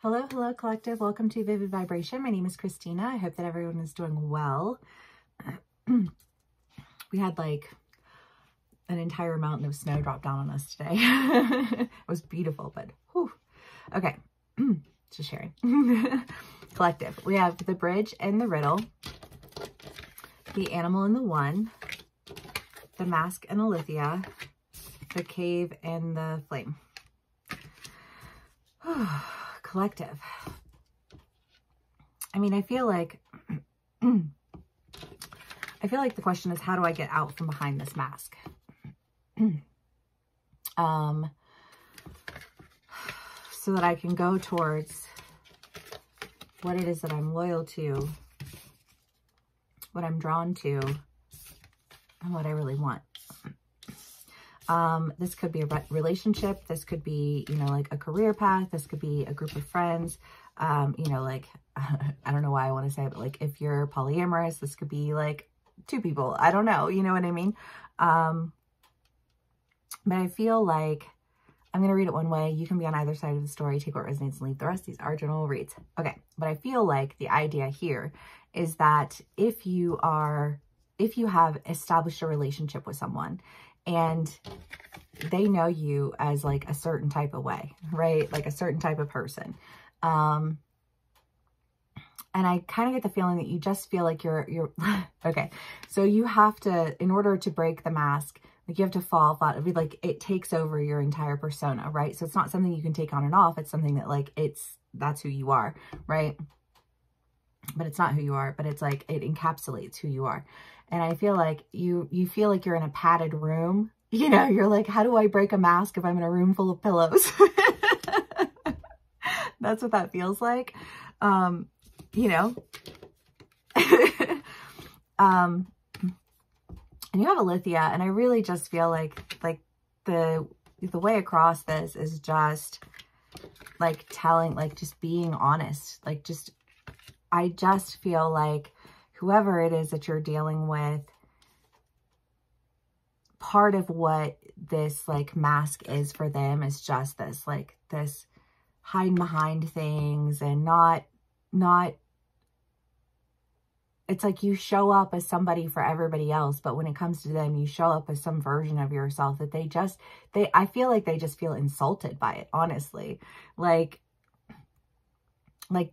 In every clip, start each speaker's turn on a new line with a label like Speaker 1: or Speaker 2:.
Speaker 1: Hello, hello, collective. Welcome to Vivid Vibration. My name is Christina. I hope that everyone is doing well. We had like an entire mountain of snow drop down on us today. It was beautiful, but whew. Okay, just sharing. Collective. We have the bridge and the riddle, the animal and the one, the mask and Alethea, the cave and the flame. Collective. I mean, I feel like the question is, how do I get out from behind this mask? So that I can go towards what it is that I'm loyal to, what I'm drawn to, and what I really want. This could be a relationship. This could be, you know, like a career path. This could be a group of friends. You know, like, I don't know why I want to say it, but like if you're polyamorous, this could be like 2 people. I don't know. You know what I mean? But I feel like I'm going to read it one way. You can be on either side of the story. Take what resonates and leave the rest. These are general reads. Okay. But I feel like the idea here is that if you have established a relationship with someone, and they know you as like a certain type of way, right? Like a certain type of person. And I kind of get the feeling that you just feel like you're okay. So you have to, in order to break the mask, like you have to fall flat. It'd be like it takes over your entire persona, right? So it's not something you can take on and off. It's something that like that's who you are, right? But it's not who you are, but it's like it encapsulates who you are. And I feel like you feel like you're in a padded room. You know, you're like, how do I break a mask if I'm in a room full of pillows? That's what that feels like. You know, and you have Alethea, and I really just feel like the way across this is just like telling, like just being honest, like just, I just feel like whoever it is that you're dealing with, part of what this like mask is for them is just this, like this hiding behind things and not, it's like you show up as somebody for everybody else, but when it comes to them, you show up as some version of yourself that I feel like they just feel insulted by it, honestly. Like,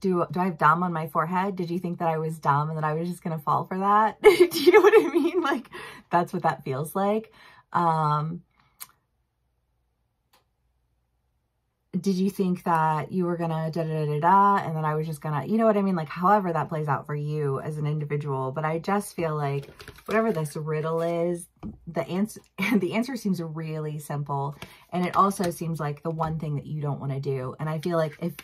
Speaker 1: do I have dumb on my forehead? Did you think that I was dumb and that I was just going to fall for that? Do you know what I mean? Like, that's what that feels like. Did you think that you were going to da-da-da-da-da and then I was just going to, you know what I mean? Like, however that plays out for you as an individual. But I just feel like whatever this riddle is, the answer seems really simple. And it also seems like the one thing that you don't want to do. And I feel like if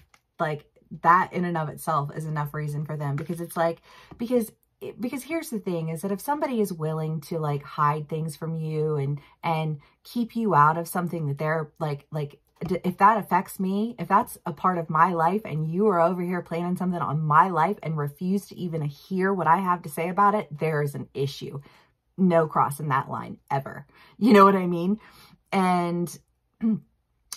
Speaker 1: like, that in and of itself is enough reason for them, because it's like, because here's the thing is that if somebody is willing to like hide things from you and keep you out of something that they're like, if that affects me, if that's a part of my life and you are over here planning something on my life and refuse to even hear what I have to say about it, there is an issue. No crossing that line ever. You know what I mean? And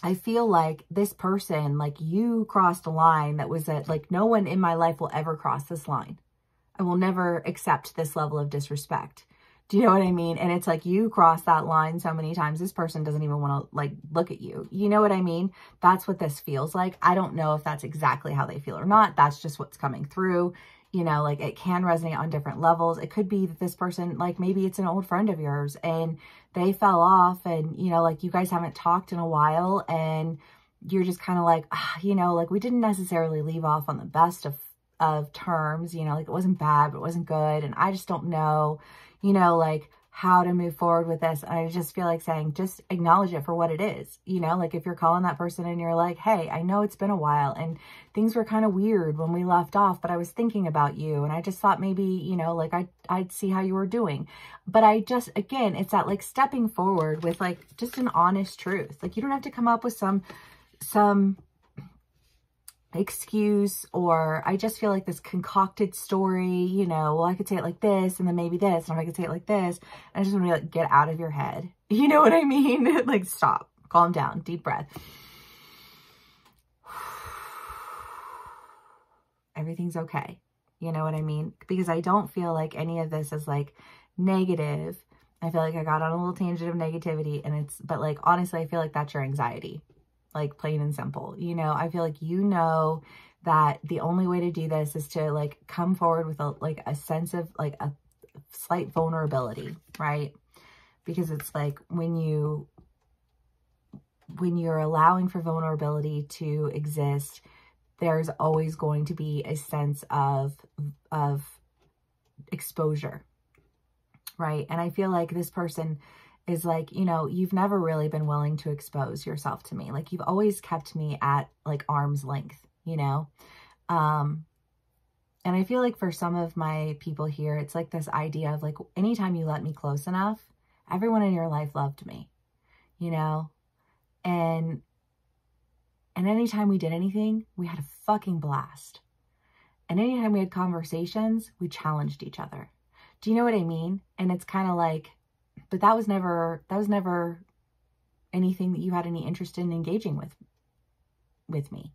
Speaker 1: I feel like this person, like you crossed a line that was that like no one in my life will ever cross this line. I will never accept this level of disrespect. Do you know what I mean? And it's like you crossed that line so many times, this person doesn't even want to like look at you. You know what I mean? That's what this feels like. I don't know if that's exactly how they feel or not. That's just what's coming through. You know, like it can resonate on different levels. It could be that this person, like maybe it's an old friend of yours and they fell off and, you know, like you guys haven't talked in a while and you're just kind of like, you know, like we didn't necessarily leave off on the best of terms, you know, like it wasn't bad, but it wasn't good. And I just don't know, you know, like how to move forward with this. And I just feel like saying, just acknowledge it for what it is. You know, like if you're calling that person and you're like, hey, I know it's been a while and things were kind of weird when we left off, but I was thinking about you. And I just thought maybe, you know, like I'd see how you were doing. But I just, again, it's that like stepping forward with like just an honest truth. Like you don't have to come up with some excuse, or I just feel like this concocted story, you know, well, I could say it like this and then maybe this, and I could say it like this. I just want to like get out of your head. You know what I mean? Like stop, calm down, deep breath. Everything's okay. You know what I mean? Because I don't feel like any of this is like negative. I feel like I got on a little tangent of negativity but like, honestly, I feel like that's your anxiety, like plain and simple. You know, I feel like, you know, that the only way to do this is to like come forward with a sense of like a slight vulnerability, right? Because it's like when you're allowing for vulnerability to exist, there's always going to be a sense of exposure, right? And I feel like this person is like, you know, you've never really been willing to expose yourself to me. Like, you've always kept me at like arm's length, you know? And I feel like for some of my people here, it's like this idea of like, anytime you let me close enough, everyone in your life loved me, you know? And anytime we did anything, we had a fucking blast. And anytime we had conversations, we challenged each other. Do you know what I mean? And it's kind of like, but that was never anything that you had any interest in engaging with me.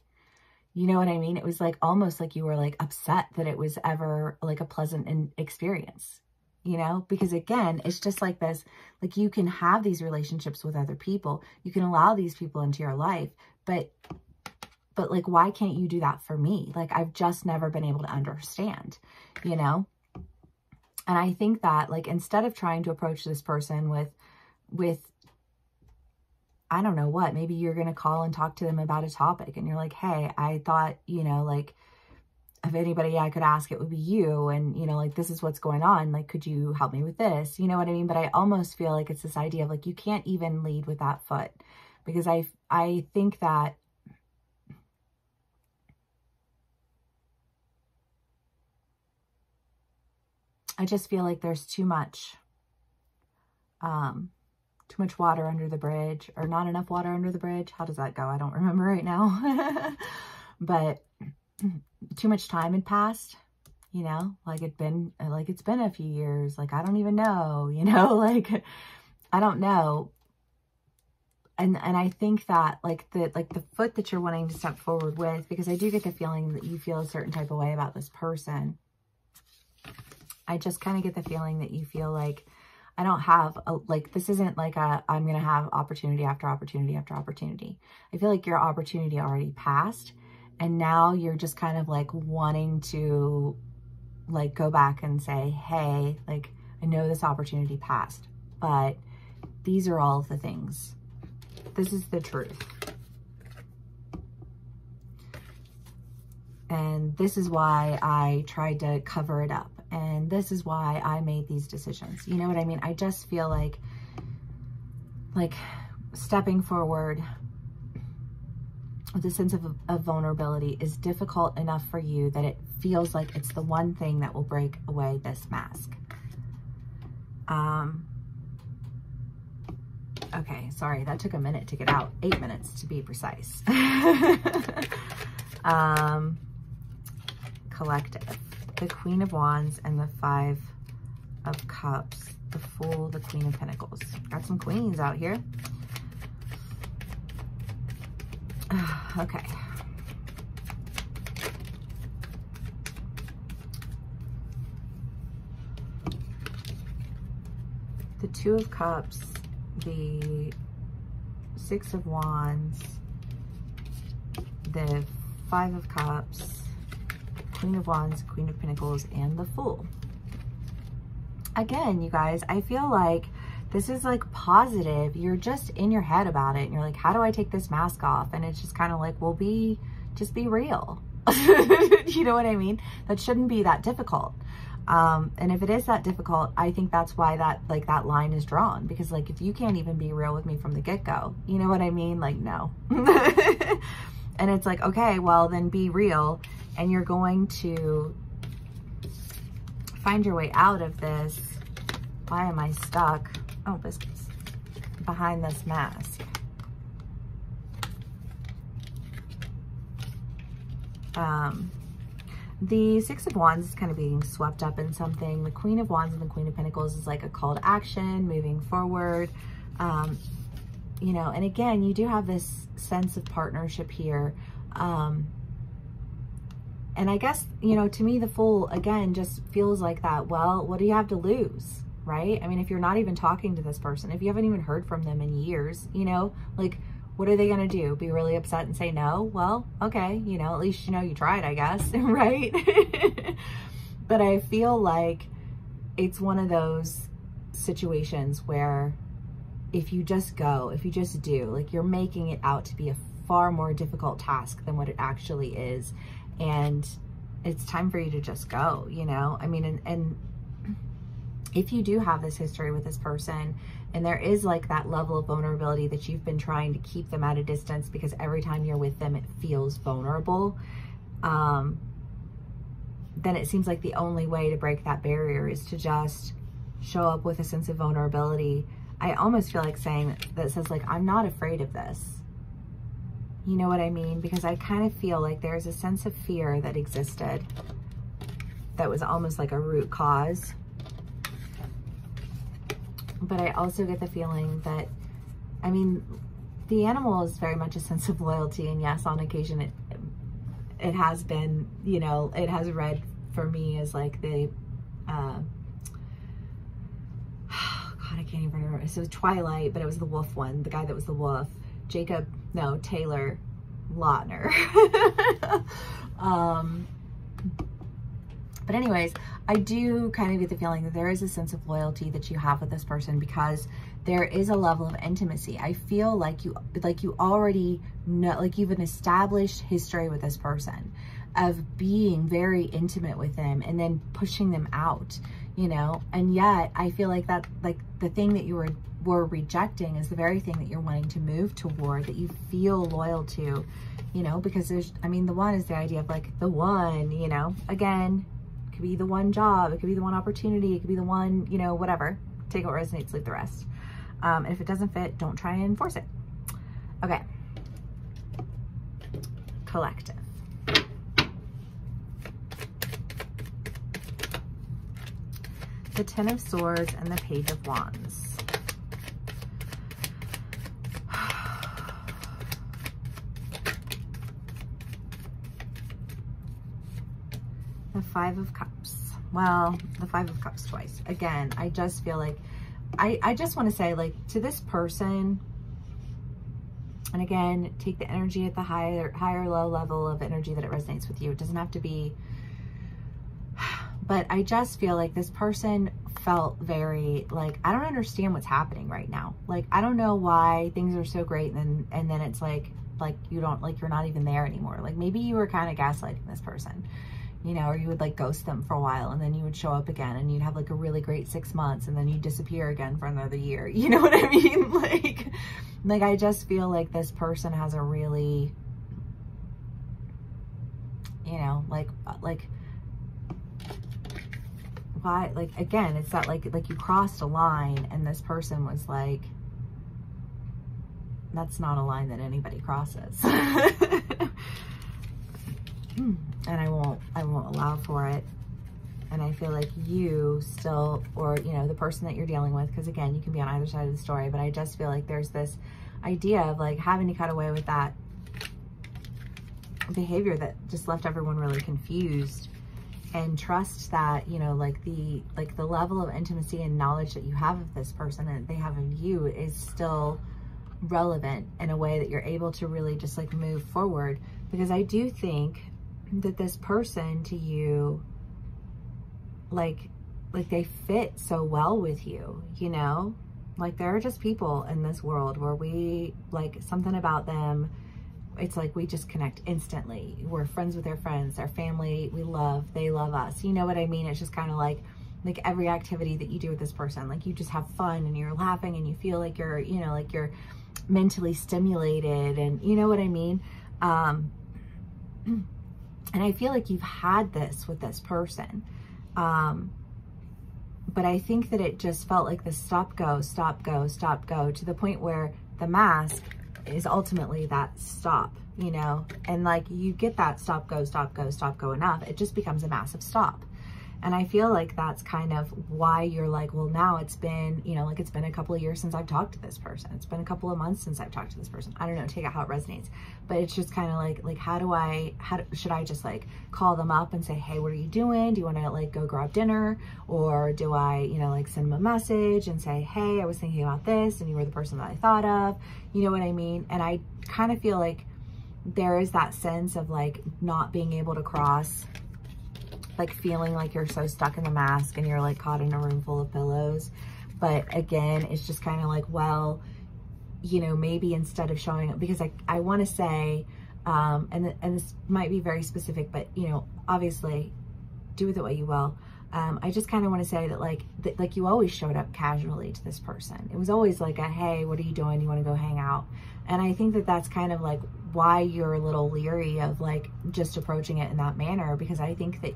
Speaker 1: You know what I mean? It was like almost like you were like upset that it was ever like a pleasant experience, you know? Because again, it's just like this, like you can have these relationships with other people. You can allow these people into your life, but like, why can't you do that for me? Like, I've just never been able to understand, you know? And I think that like, instead of trying to approach this person with I don't know what, maybe you're going to call and talk to them about a topic and you're like, hey, I thought, you know, like if anybody I could ask, it would be you. And, you know, like, this is what's going on. Like, could you help me with this? You know what I mean? But I almost feel like it's this idea of like, you can't even lead with that foot, because I think that I just feel like there's too much water under the bridge, or not enough water under the bridge. How does that go? I don't remember right now. But too much time had passed, you know, like it's been a few years. Like, I don't even know, you know, like, I don't know. And I think that like the foot that you're wanting to step forward with, because I do get the feeling that you feel a certain type of way about this person. I just kind of get the feeling that you feel like, I don't have like, this isn't like I'm going to have opportunity after opportunity after opportunity. I feel like your opportunity already passed, and now you're just kind of like wanting to like go back and say, hey, like, I know this opportunity passed, but these are all of the things. This is the truth. And this is why I tried to cover it up. And this is why I made these decisions. You know what I mean? I just feel like stepping forward with a sense of vulnerability is difficult enough for you that it feels like it's the one thing that will break away this mask. Okay, sorry, that took a minute to get out. 8 minutes to be precise. Collective. The Queen of Wands and the Five of Cups, the Fool, the Queen of Pentacles. Got some queens out here. Okay. The Two of Cups, the Six of Wands, the Five of Cups, Queen of Wands, Queen of Pentacles, and the Fool. Again, you guys, I feel like this is like positive. You're just in your head about it, and you're like, how do I take this mask off? And it's just kind of like, well, just be real. You know what I mean? That shouldn't be that difficult. And if it is that difficult, I think that's why that line is drawn, because like, if you can't even be real with me from the get-go, you know what I mean? Like, no. And it's like, okay, well then be real, and you're going to find your way out of this. Why am I stuck? Oh, biscuits. Behind this mask. The Six of Wands is kind of being swept up in something. The Queen of Wands and the Queen of Pentacles is like a call to action, moving forward. You know, and again, you do have this sense of partnership here. And I guess, you know, to me, the Fool, again, just feels like that. Well, what do you have to lose, right? I mean, if you're not even talking to this person, if you haven't even heard from them in years, you know, like, what are they going to do? Be really upset and say no? Well, okay, you know, at least, you know, you tried, I guess, right? But I feel like it's one of those situations where if you just go, if you just do, like, you're making it out to be a far more difficult task than what it actually is. And it's time for you to just go, you know? I mean, and if you do have this history with this person, and there is like that level of vulnerability that you've been trying to keep them at a distance because every time you're with them, it feels vulnerable, then it seems like the only way to break that barrier is to just show up with a sense of vulnerability. I almost feel like saying that says like, I'm not afraid of this. You know what I mean? Because I kind of feel like there's a sense of fear that existed that was almost like a root cause. But I also get the feeling that, I mean, the animal is very much a sense of loyalty. And yes, on occasion, it has been, you know, it has read for me as like the, God, I can't even remember. So it was Twilight, but it was the wolf one, the guy that was the wolf. Taylor Lautner. But anyways, I do kind of get the feeling that there is a sense of loyalty that you have with this person because there is a level of intimacy. I feel like you already know, like you've an established history with this person of being very intimate with them and then pushing them out, you know? And yet I feel like that, like the thing that you were rejecting is the very thing that you're wanting to move toward, that you feel loyal to, you know, because there's, I mean, the one is the idea of like the one, you know, again, it could be the one job, it could be the one opportunity, it could be the one, you know, whatever. Take what resonates, leave the rest. And if it doesn't fit, don't try and force it. Okay. Collective. The Ten of Swords and the Page of Wands. The Five of Cups. Well, the Five of Cups twice. Again, I just feel like, I just want to say, like, to this person, and again, take the energy at the higher low level of energy that it resonates with you. It doesn't have to be, but I just feel like this person felt very like, I don't understand what's happening right now. Like, I don't know why things are so great. And then it's like you don't, like, you're not even there anymore. Like maybe you were kind of gaslighting this person, you know, or you would like ghost them for a while and then you would show up again and you'd have like a really great 6 months and then you'd disappear again for another year. You know what I mean? Like I just feel like this person has a really, you know, like why, like, again, it's that like you crossed a line and this person was like, that's not a line that anybody crosses. And I won't allow for it. And I feel like you still, or, you know, the person that you're dealing with, because again, you can be on either side of the story, but I just feel like there's this idea of like having to cut away with that behavior that just left everyone really confused, and trust that, you know, like the level of intimacy and knowledge that you have of this person and they have of you is still relevant in a way that you're able to really just like move forward. Because I do think that this person to you, like they fit so well with you, you know, like there are just people in this world where we like something about them. It's like we just connect instantly. We're friends with their friends, their family, we love, they love us. You know what I mean? It's just kind of like every activity that you do with this person, like you just have fun and you're laughing and you feel like you're, you know, like you're mentally stimulated, and you know what I mean? And I feel like you've had this with this person. But I think that it just felt like the stop, go, to the point where the mask is ultimately that stop, you know, and like you get that stop, go enough, it just becomes a massive stop. And I feel like that's kind of why you're like, well, now it's been, you know, like it's been a couple of years since I've talked to this person. It's been a couple of months since I've talked to this person. I don't know, take it how it resonates. But it's just kind of like, should I just like call them up and say, hey, what are you doing? Do you want to like go grab dinner? Or do I, you know, like send them a message and say, hey, I was thinking about this and you were the person that I thought of, you know what I mean? And I kind of feel like there is that sense of like not being able to cross, like feeling like you're so stuck in the mask and you're like caught in a room full of pillows. But again, it's just kind of like, well, you know, maybe instead of showing up, because I want to say, and this might be very specific, but you know, obviously do with it what you will. I just kind of want to say that like you always showed up casually to this person. It was always like a, hey, what are you doing? You want to go hang out? And I think that that's kind of like why you're a little leery of like just approaching it in that manner, because I think that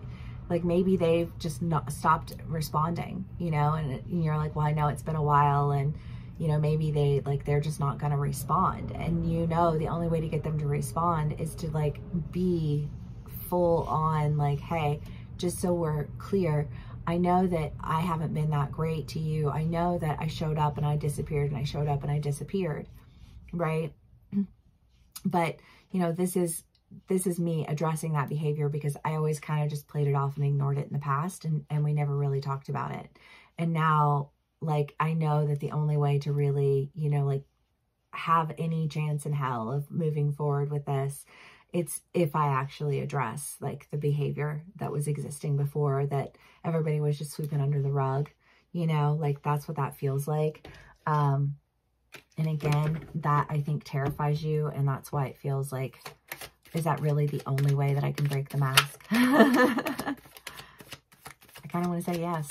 Speaker 1: like maybe they've just not stopped responding, you know, and you're like, well, I know it's been a while, and you know, maybe they're just not going to respond. And you know, the only way to get them to respond is to like be full on like, hey, just so we're clear, I know that I haven't been that great to you. I know that I showed up and I disappeared, and I showed up and I disappeared, right? But you know, this is me addressing that behavior, because I always kind of just played it off and ignored it in the past, and we never really talked about it. And now, like, I know that the only way to really, you know, like have any chance in hell of moving forward with this, it's if I actually address like the behavior that was existing before, that everybody was just sweeping under the rug, you know, like that's what that feels like. And again, that I think terrifies you, and that's why it feels like, is that really the only way that I can break the mask? I kind of want to say yes.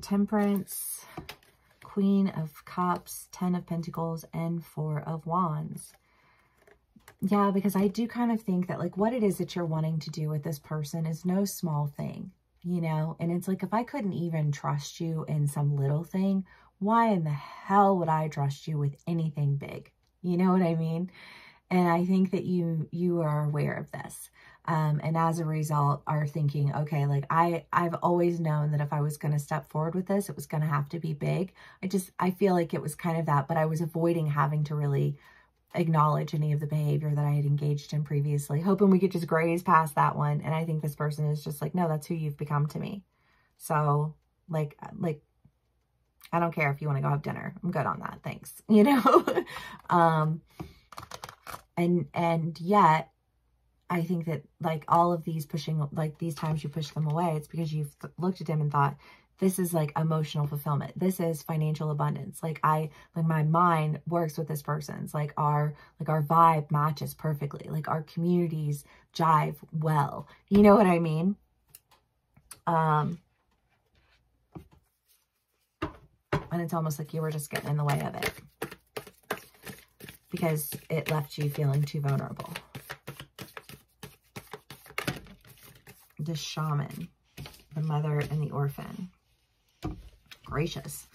Speaker 1: Temperance, Queen of Cups, 10 of Pentacles, and 4 of Wands. Yeah, because I do kind of think that like what it is that you're wanting to do with this person is no small thing, you know? And it's like, if I couldn't even trust you in some little thing, why in the hell would I trust you with anything big? You know what I mean? And I think that you are aware of this. And as a result are thinking, okay, like I've always known that if I was going to step forward with this, it was going to have to be big. I feel like it was kind of that, but I was avoiding having to really acknowledge any of the behavior that I had engaged in previously, hoping we could just graze past that one. And I think this person is just like, no, that's who you've become to me. So like, I don't care if you want to go have dinner. I'm good on that. Thanks. You know? And yet I think that like all of these pushing, like these times you push them away, it's because you've looked at them and thought, this is like emotional fulfillment. This is financial abundance. Like my mind works with this person's, like our vibe matches perfectly. Like our communities jive well. You know what I mean? And it's almost like you were just getting in the way of it because it left you feeling too vulnerable. The Shaman, the Mother, and the Orphan. Gracious.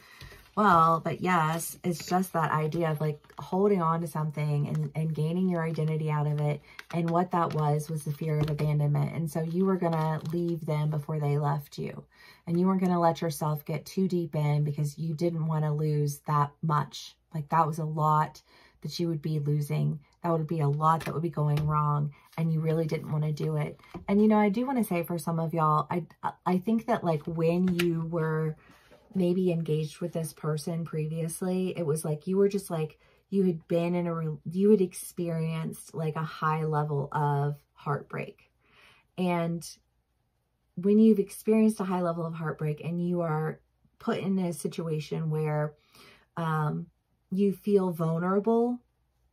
Speaker 1: Well, but yes, it's just that idea of like holding on to something and gaining your identity out of it. And what that was the fear of abandonment. And so you were going to leave them before they left you. And you weren't going to let yourself get too deep in because you didn't want to lose that much. Like that was a lot that you would be losing. That would be a lot that would be going wrong. And you really didn't want to do it. And, you know, I do want to say for some of y'all, I think that like when you were maybe engaged with this person previously, it was like you were just like, you had been in you had experienced like a high level of heartbreak. And when you've experienced a high level of heartbreak and you are put in a situation where you feel vulnerable,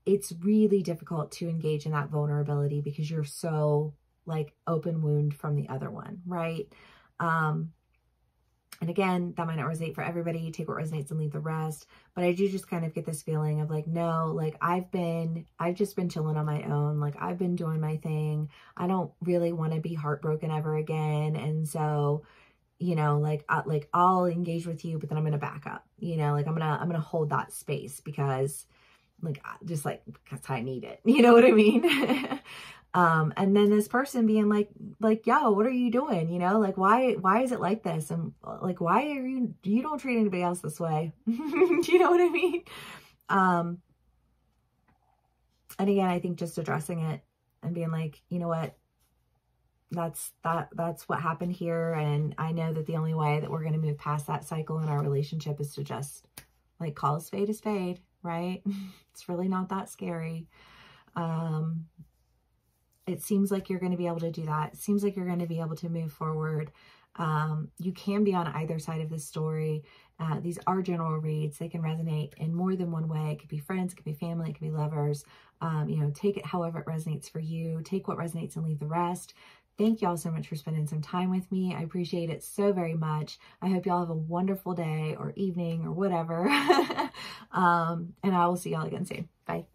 Speaker 1: it's really difficult to engage in that vulnerability because you're so like open wound from the other one, right? And again, that might not resonate for everybody. Take what resonates and leave the rest. But I do just kind of get this feeling of like, no, like I've just been chilling on my own. Like I've been doing my thing. I don't really want to be heartbroken ever again. And so, you know, like I'll engage with you, but then I'm going to back up, you know, like I'm going to hold that space because just like, because I need it. You know what I mean? And then this person being like, yo, what are you doing? You know, like, why is it like this? And like, why are you don't treat anybody else this way. You know what I mean? And again, I think just addressing it and being like, you know what, that's what happened here. And I know that the only way that we're going to move past that cycle in our relationship is to just like call a spade, right? It's really not that scary. It seems like you're going to be able to do that. It seems like you're going to be able to move forward. You can be on either side of this story. These are general reads. They can resonate in more than one way. It could be friends, it could be family, it could be lovers. You know, take it however it resonates for you. Take what resonates and leave the rest. Thank y'all so much for spending some time with me. I appreciate it so very much. I hope y'all have a wonderful day or evening or whatever. And I will see y'all again soon. Bye.